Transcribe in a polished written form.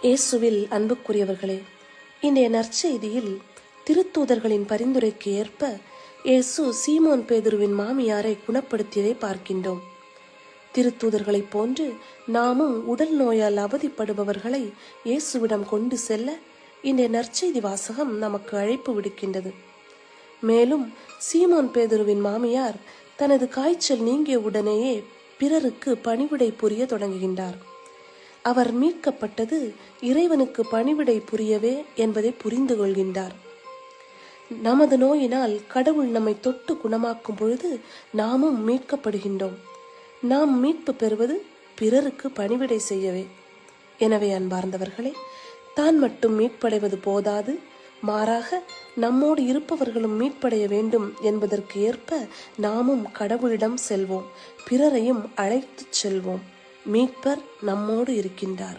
இயேசுவில் அன்புக்குரியவர்களே, இன்றைய நற்செய்தியில் திருத்தூதர்களின் பரிந்துரைக்கு ஏற்ப இயேசு சீமோன் பேதுருவின் மாமியாரை குணப்படுத்தியதை பார்க்கின்றோம். திருத்தூதர்களைப் போன்று நாமும் உடல் நோயால் அவதிப்படுபவர்களை இயேசுவிடம் கொண்டு செல்ல இன்றைய நற்செய்தி வாசகம் நமக்கு அழைப்பு விடுக்கின்றது. மேலும் சீமோன் பேதுருவின் மாமியார் தனது காய்ச்சல் நீங்கிய உடனேயே பிறருக்கு பணிவிடை புரிய தொடங்குகின்றார். அவர் மீட்கப்பட்டது இறைவனுக்கு பணிவிடை புரியவே என்பதை புரிந்து கொள்கின்றார். நமது நோயினால் கடவுள் நம்மை தொட்டு குணமாக்கும் பொழுது நாமும் மீட்கப்படுகின்றோம். நாம் மீட்பு பெறுவது பிறருக்கு பணிவிடை செய்யவே. எனவே அன்பார்ந்தவர்களே, தான் மட்டும் மீட்படைவது போதாது, மாறாக நம்மோடு இருப்பவர்களும் மீட்படைய வேண்டும் என்பதற்கு ஏற்ப நாமும் கடவுளிடம் செல்வோம், பிறரையும் அழைத்துச் செல்வோம். மீட்பர் நம்மோடு இருக்கின்றார்.